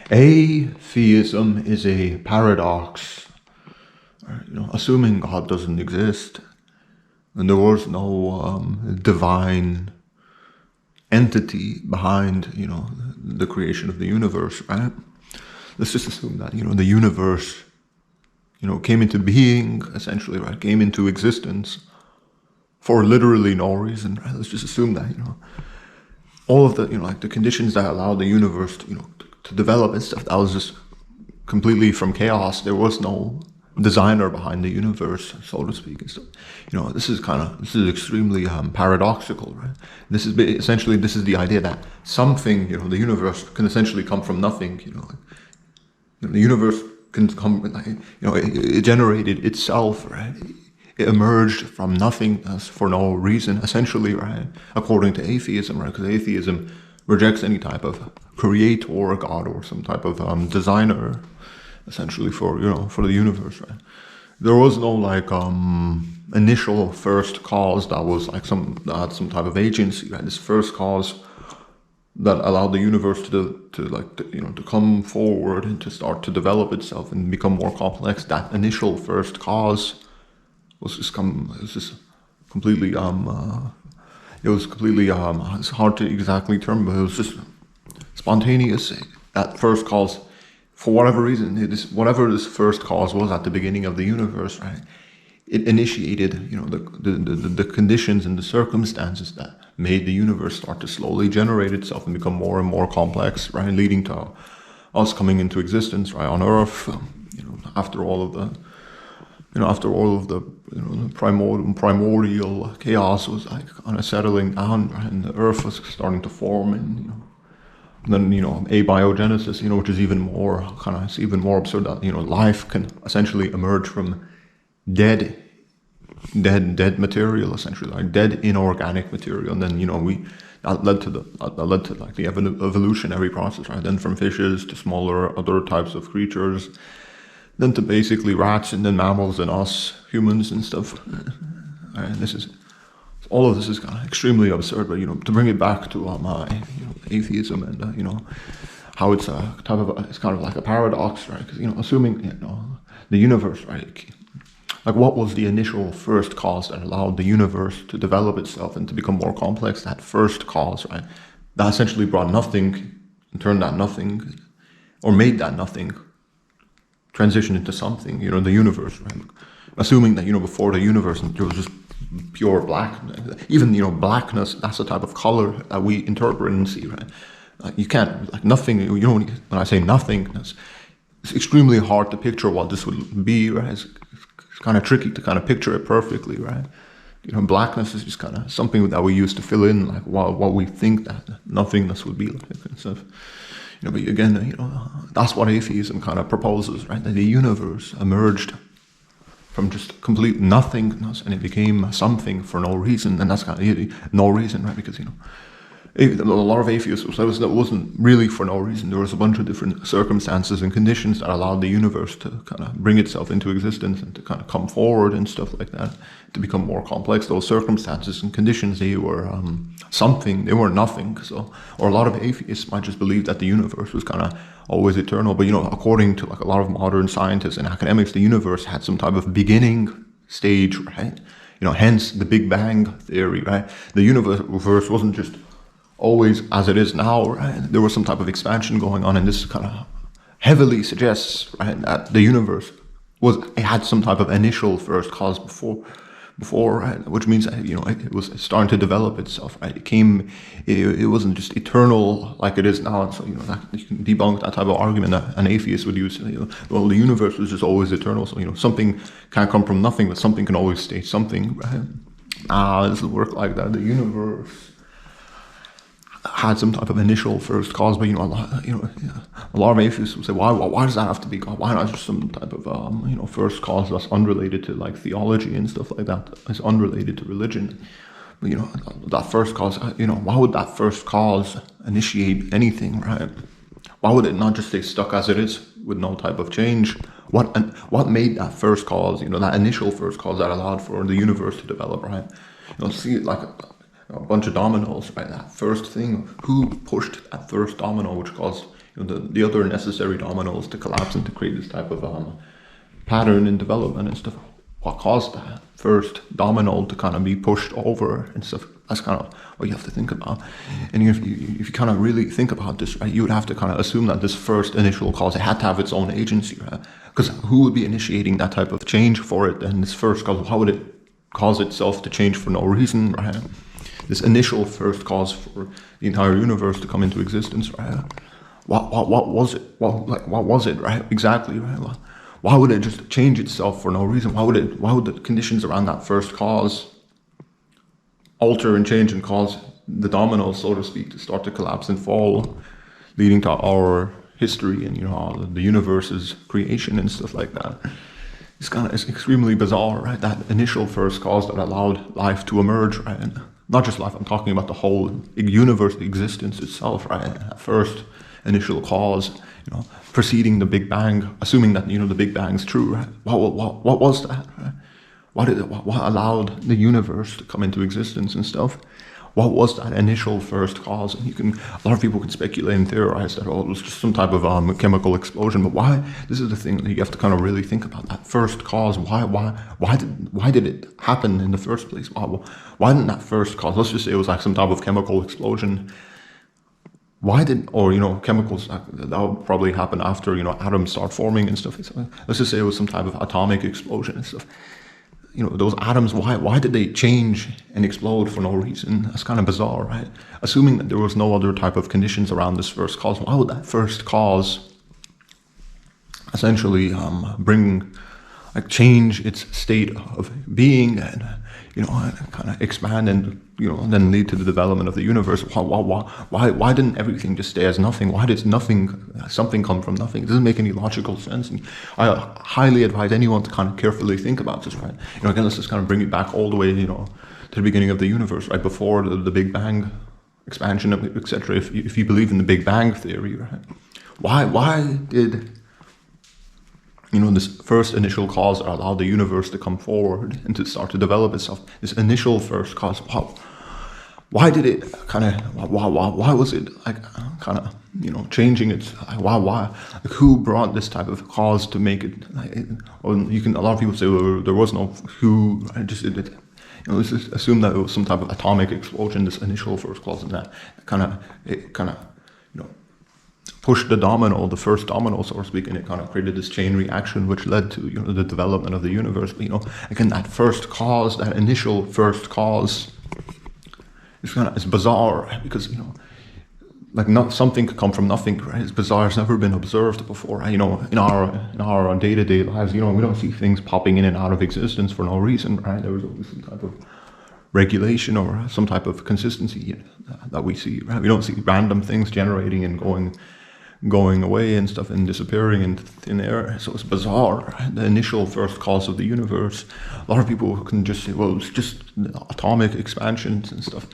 Atheism is a paradox. Assuming God doesn't exist, and there was no divine entity behind, the creation of the universe, right? Let's just assume that, the universe, came into being, essentially, right? Came into existence for literally no reason, right? Let's just assume that, all of the, like the conditions that allowed the universe to develop and stuff, that was just completely from chaos. There was no designer behind the universe, so to speak, and stuff. This is extremely paradoxical, right? This is the idea that something, the universe can essentially come from nothing. The universe can come, it generated itself, right? It emerged from nothingness for no reason, essentially, right? According to atheism, right? Because atheism rejects any type of creator or God or some type of designer, essentially, for the universe, right? There was no initial first cause that was like that had some type of agency, right? This first cause that allowed the universe to come forward and to start to develop itself and become more complex. That initial first cause was just completely it's hard to exactly term, but it was just spontaneous. That first cause, for whatever reason, whatever this first cause was at the beginning of the universe, right? It initiated, the conditions and the circumstances that made the universe start to slowly generate itself and become more and more complex, right? Leading to us coming into existence, right, on Earth. After all of the primordial chaos was like kind of settling down, right? And the Earth was starting to form, and then abiogenesis, which is even more absurd, that life can essentially emerge from dead material, essentially, like dead inorganic material, and then that led to the evolutionary process, right? Then from fishes to smaller other types of creatures, then to basically rats, and then mammals, and us humans and stuff. And all of this is kind of extremely absurd, but to bring it back to atheism and how it's it's kind of like a paradox, right? Because assuming the universe, right? Like, what was the initial first cause that allowed the universe to develop itself and to become more complex? That first cause, right? That essentially brought nothing and turned that nothing, or made that nothing transition into something, the universe, right? Assuming that, before the universe, there was just pure black, even, blackness, that's the type of color that we interpret and see, right? Like, you can't, like, nothing, when I say nothingness, it's extremely hard to picture what this would be, right? It's kind of tricky to kind of picture it perfectly, right? Blackness is just kind of something that we use to fill in, like, what we think that nothingness would be like, and stuff. But again, that's what atheism kind of proposes, right? That the universe emerged from just complete nothingness, and it became something for no reason, and that's kind of no reason, right? Because a lot of atheists will say that wasn't really for no reason. There was a bunch of different circumstances and conditions that allowed the universe to kind of bring itself into existence and to kind of come forward and stuff like that, to become more complex. Those circumstances and conditions, they were something, they were nothing. So, or a lot of atheists might just believe that the universe was kind of always eternal. But according to like a lot of modern scientists and academics, the universe had some type of beginning stage, right? Hence the Big Bang theory, right? The universe wasn't just always as it is now, right? There was some type of expansion going on, and this kind of heavily suggests, right, that the universe had some type of initial first cause before, right? Which means that, it was starting to develop itself, right? It wasn't just eternal like it is now. And so, that you can debunk that type of argument that an atheist would use. Well, the universe was just always eternal, so something can't come from nothing, but something can always stay something, right? It doesn't work like that. The universe had some type of initial first cause, but a lot of atheists will say, why does that have to be God? Why not just some type of first cause that's unrelated to like theology and stuff like that? It's unrelated to religion. But that first cause, why would that first cause initiate anything, right? Why would it not just stay stuck as it is with no type of change? What made that first cause, that initial first cause that allowed for the universe to develop, right? See it like a bunch of dominoes, right? That first thing, who pushed that first domino, which caused the other necessary dominoes to collapse and to create this type of pattern in development and stuff. What caused that first domino to kind of be pushed over and stuff? That's kind of what you have to think about. And if you kind of really think about this, right, you would have to kind of assume that this first initial cause, it had to have its own agency, right? Because who would be initiating that type of change for it? And this first cause, how would it cause itself to change for no reason, right? This initial first cause for the entire universe to come into existence, right? What was it? What was it, right? Exactly, right? Why would it just change itself for no reason? Why would the conditions around that first cause alter and change and cause the dominoes, so to speak, to start to collapse and fall, leading to our history and the universe's creation and stuff like that? It's extremely bizarre, right? That initial first cause that allowed life to emerge, right? And not just life, I'm talking about the whole universe, the existence itself, right? That first initial cause, preceding the Big Bang, assuming that the Big Bang's true, right? What was that, right? What allowed the universe to come into existence and stuff? What was that initial first cause? And a lot of people can speculate and theorize that, it was just some type of chemical explosion. But why? This is the thing that you have to kind of really think about. That first cause. Why did it happen in the first place? Why didn't that first cause? Let's just say it was like some type of chemical explosion. Chemicals that would probably happen after atoms start forming and stuff. Let's just say it was some type of atomic explosion and stuff. Those atoms, why did they change and explode for no reason? That's kind of bizarre, right? Assuming that there was no other type of conditions around this first cause, why would that first cause essentially change its state of being and kind of expand and then lead to the development of the universe? Why didn't everything just stay as nothing? Why did something come from nothing? It doesn't make any logical sense. And I highly advise anyone to kind of carefully think about this, right? Again, let's just kind of bring it back all the way, to the beginning of the universe, right before the Big Bang expansion, etc. If you believe in the Big Bang theory, right? Why did this first initial cause that allowed the universe to come forward and to start to develop itself, this initial first cause, why did it why was it changing its, why who brought this type of cause to make it, a lot of people say, well, there was no who, let's just assume that it was some type of atomic explosion, this initial first cause, and that pushed the first domino, so to speak, and it kind of created this chain reaction, which led to the development of the universe. But again, that first cause, that initial first cause, it's bizarre, right? Because not something could come from nothing, right? It's bizarre. It's never been observed before, right? In our day-to-day lives, we don't see things popping in and out of existence for no reason, right? There was always some type of regulation or some type of consistency that we see, right? We don't see random things generating and going away and stuff and disappearing in thin air. So it's bizarre, right? The initial first cause of the universe. A lot of people can just say, well, it's just atomic expansions and stuff,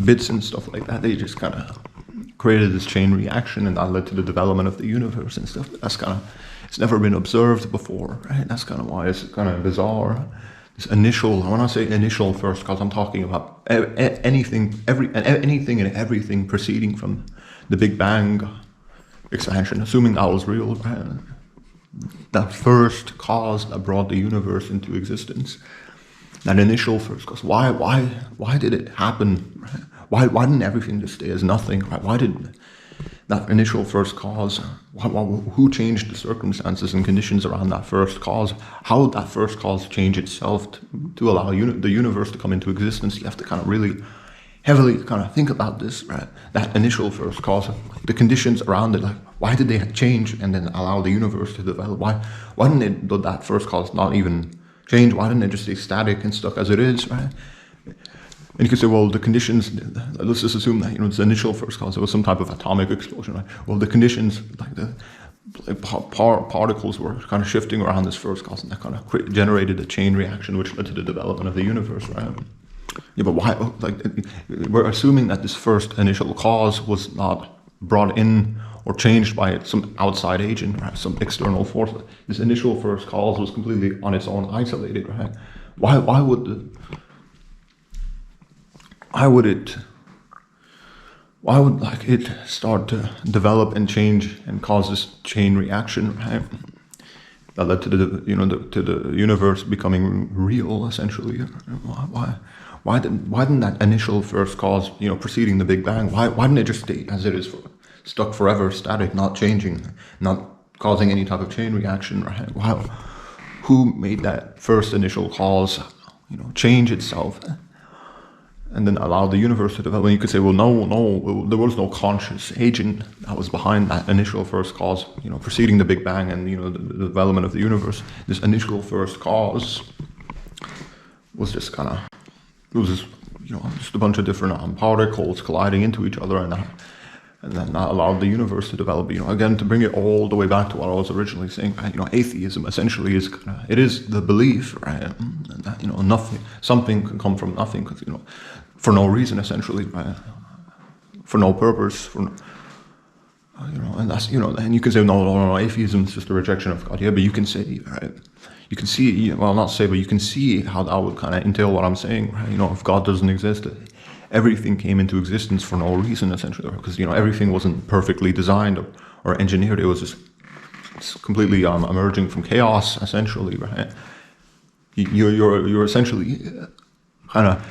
bits and stuff like that. They just kind of created this chain reaction and that led to the development of the universe and stuff. It's never been observed before, right? That's kind of why it's kind of bizarre. This initial, when I say initial first cause, I'm talking about anything and everything proceeding from the Big Bang expansion, assuming that was real, right? That first cause that brought the universe into existence, that initial first cause. Why did it happen? Right? Why didn't everything just stay as nothing? Right? Why did that initial first cause? Who changed the circumstances and conditions around that first cause? How did that first cause change itself to allow the universe to come into existence? You have to kind of really heavily kind of think about this, right? That initial first cause, the conditions around it, why did they change and then allow the universe to develop? Why did that first cause not even change? Why didn't it just stay static and stuck as it is, right? And you could say, well, the conditions, let's just assume that, this initial first cause, it was some type of atomic explosion, right? Well, the conditions, particles were kind of shifting around this first cause, and that kind of generated a chain reaction, which led to the development of the universe, right? Yeah, but why? We're assuming that this first initial cause was not brought in or changed by some outside agent, right? Some external force. This initial first cause was completely on its own, isolated, right? Why why would like it start to develop and change and cause this chain reaction, right? That led to to the universe becoming real, essentially. Why didn't that initial first cause, preceding the Big Bang, why didn't it just stay as it is, stuck forever, static, not changing, not causing any type of chain reaction, right? Who made that first initial cause, change itself, and then allow the universe to develop? And you could say, well, no, there was no conscious agent that was behind that initial first cause, preceding the Big Bang and the development of the universe. This initial first cause was just just a bunch of different particles colliding into each other, and then that allowed the universe to develop. Again, to bring it all the way back to what I was originally saying, atheism essentially is the belief, right, that something can come from nothing, because for no reason, essentially, right? For no purpose, and that's and you can say no, atheism is just a rejection of God. Yeah, but you can say, right? You can see, not say, but you can see how that would kind of entail what I'm saying, right? If God doesn't exist, everything came into existence for no reason, essentially, because everything wasn't perfectly designed or engineered. It was just completely emerging from chaos, essentially, right? You're essentially kind of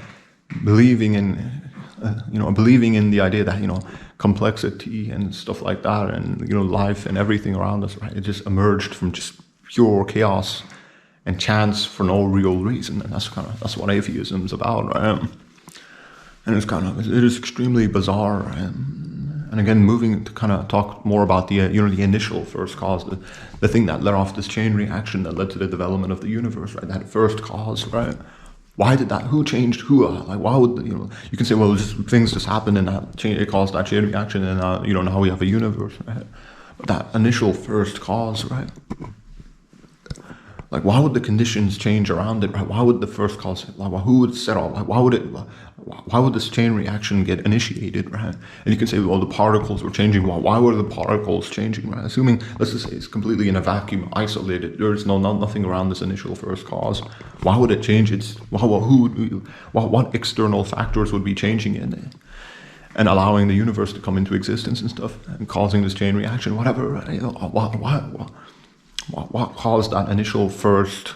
believing in the idea that complexity and stuff like that, and life and everything around us, right? It just emerged from just pure chaos and chance for no real reason, and that's what atheism is about, right? And it is extremely bizarre, and again, moving to kind of talk more about the the initial first cause, the thing that led off this chain reaction that led to the development of the universe, right? That first cause, right? Why did that? Who changed who? Like, why would you can say, well, things just happened and it caused that chain reaction, and now we have a universe, right? But that initial first cause, right? Like, why would the conditions change around it, right? Why would the first cause, who would set off? Like, why would this chain reaction get initiated, right? And you can say, well, the particles were changing. Well, why were the particles changing, right? Assuming, let's just say it's completely in a vacuum, isolated. There is nothing around this initial first cause. Why would it change what external factors would be changing in it and allowing the universe to come into existence and stuff and causing this chain reaction, whatever, right? What caused that initial first,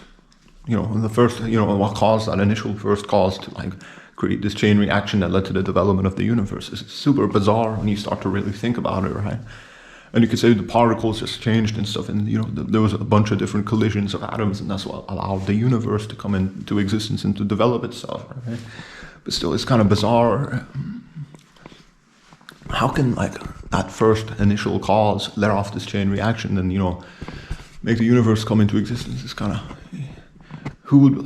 what caused that initial first cause to create this chain reaction that led to the development of the universe? It's super bizarre when you start to really think about it, right? And you could say the particles just changed and stuff, and there was a bunch of different collisions of atoms, and that's what allowed the universe to come into existence and to develop itself, right? But still, it's kind of bizarre. How can that first initial cause let off this chain reaction and make the universe come into existence? It's kind of,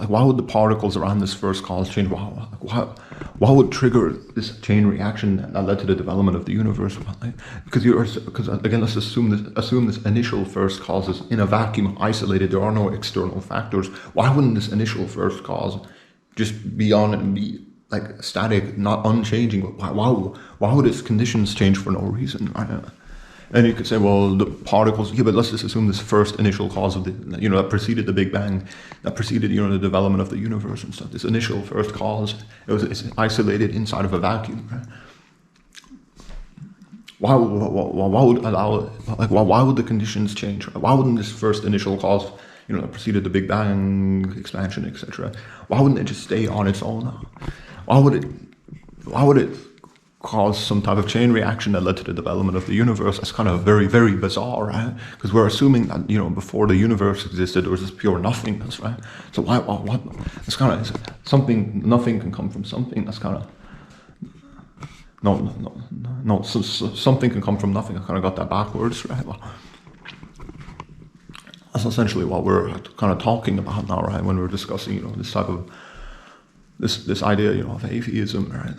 why would the particles around this first cause change? Why would trigger this chain reaction that led to the development of the universe? Because again, let's assume this initial first cause is in a vacuum, isolated. There are no external factors. Why wouldn't this initial first cause just be on and be static, not unchanging? Why would its conditions change for no reason? And you could say, well, the particles, yeah, but let's just assume this first initial cause of that preceded the Big Bang, that preceded, the development of the universe and stuff. This initial first cause, it's isolated inside of a vacuum, right? Why would allow, why would the conditions change? Why wouldn't this first initial cause, that preceded the Big Bang, expansion, etc., why wouldn't it just stay on its own? Why would it cause some type of chain reaction that led to the development of the universe? That's kind of very, very bizarre, right? Because we're assuming that before the universe existed, there was this pure nothingness, right? So what? It's kind of something. Nothing can come from something. That's kind of no. So something can come from nothing. I kind of got that backwards, right? Well, that's essentially what we're kind of talking about now, right? When we're discussing, this type of this idea, of atheism, right?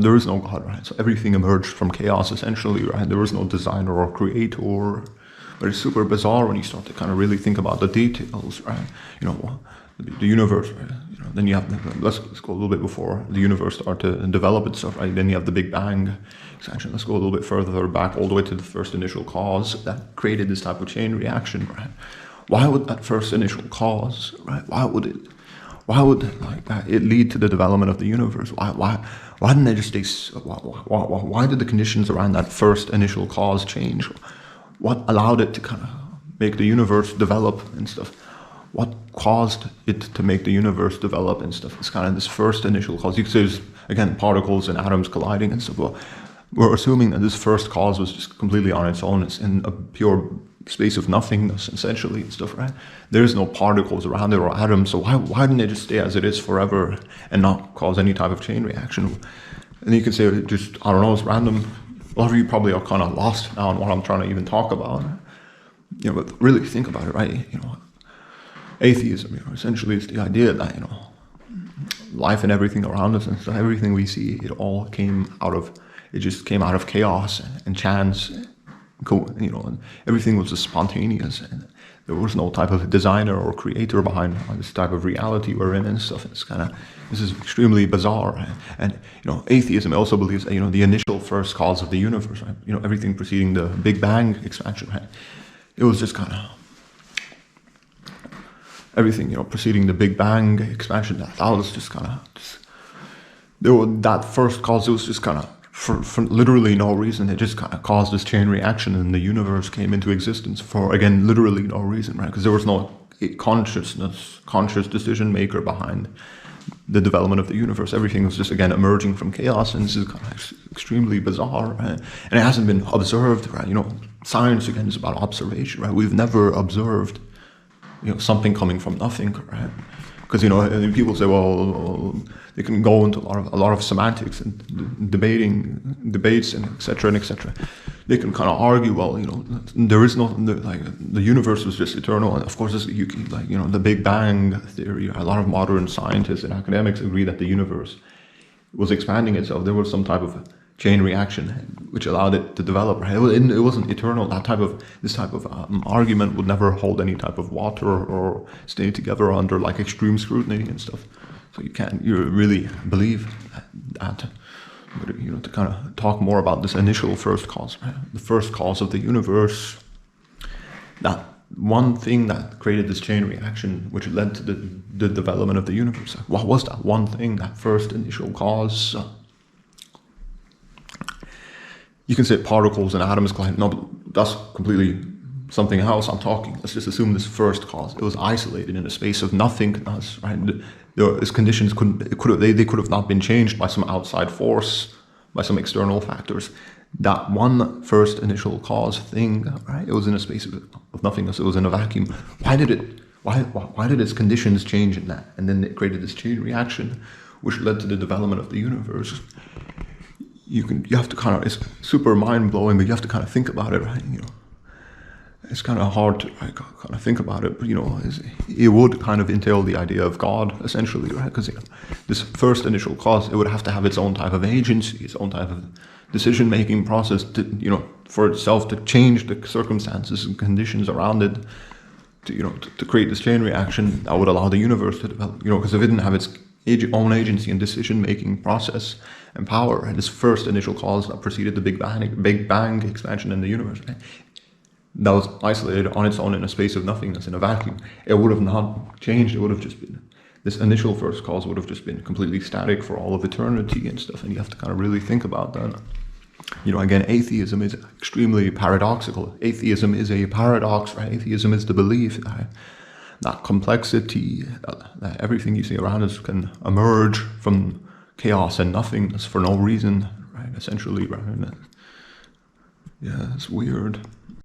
There is no God, right? So everything emerged from chaos, essentially, right? There was no designer or creator. But it's super bizarre when you start to kind of really think about the details, right? The universe, right? Then you have, let's go a little bit before the universe started to develop itself, right? Then you have the Big Bang expansion. Let's go a little bit further back, all the way to the first initial cause that created this type of chain reaction, right? Why would that first initial cause, right? Why why would like that it lead to the development of the universe? Why didn't they just stay? Why did the conditions around that first initial cause change? What allowed it to kind of make the universe develop and stuff? What caused it to make the universe develop and stuff? It's kind of this first initial cause. You could say there's, again, particles and atoms colliding and stuff. Well, we're assuming that this first cause was just completely on its own. It's in a pure space of nothingness, essentially, and stuff, right? There's no particles around it or atoms, so why didn't it just stay as it is forever and not cause any type of chain reaction? And you could say it just, I don't know, it's random. A lot of you probably are kind of lost now in what I'm trying to even talk about. You know, but really think about it, right? You know, atheism, you know, essentially is the idea that, you know, life and everything around us and so everything we see, it just came out of chaos and chance. You know, and everything was just spontaneous, and there was no type of designer or creator behind this type of reality we're in and stuff. This is extremely bizarre. And you know, atheism also believes that, you know, the initial first cause of the universe, right? You know, everything preceding the Big Bang expansion, right? It was just kind of everything, you know, preceding the Big Bang expansion. That was just kind of that first cause. It was just kind of for literally no reason. It just kind of caused this chain reaction, and the universe came into existence for, again, literally no reason, right? Because there was no conscious decision maker behind the development of the universe. Everything was just, again, emerging from chaos, and this is kind of extremely bizarre, right? And it hasn't been observed, right? You know, science, again, is about observation, right? We've never observed, you know, something coming from nothing, right? Because, you know, people say, well, they can go into a lot of semantics and debates and et cetera and et cetera. They can kind of argue, well, you know, there is no, like, the universe was just eternal. And of course, like, you know, the Big Bang theory, a lot of modern scientists and academics agree that the universe was expanding itself. There was some type of chain reaction which allowed it to develop. Right? It wasn't eternal. This type of argument would never hold any type of water or stay together under like extreme scrutiny and stuff. So you really believe that. But, you know, to kind of talk more about this initial first cause, right? The first cause of the universe, that one thing that created this chain reaction which led to the development of the universe. What was that one thing, that first initial cause? You can say particles and atoms collide. No, but that's completely something else. Let's just assume this first cause. It was isolated in a space of nothingness, right? Its conditions they could have not been changed by some outside force, by some external factors. That one first initial cause thing, right? It was in a space of nothingness. It was in a vacuum. Why did its conditions change in that? And then it created this chain reaction, which led to the development of the universe. You have to kind of, it's super mind blowing, but you have to kind of think about it, right? You know, it's kind of hard to kind of think about it, but you know, it would kind of entail the idea of God, essentially, right? Because, you know, this first initial cause, it would have to have its own type of agency, its own type of decision-making process to, you know, for itself to change the circumstances and conditions around it, to, you know, to create this chain reaction that would allow the universe to develop. You know, because if it didn't have its own agency and decision-making process and power, right? This first initial cause that preceded the Big Bang expansion in the universe, right? That was isolated on its own in a space of nothingness, in a vacuum. It would have not changed. It would have just been, this initial first cause would have just been completely static for all of eternity and stuff. And you have to kind of really think about that. You know, again, atheism is extremely paradoxical. Atheism is a paradox, right? Atheism is the belief that complexity, that everything you see around us can emerge from chaos and nothingness for no reason, right? Essentially, right? Yeah, it's weird.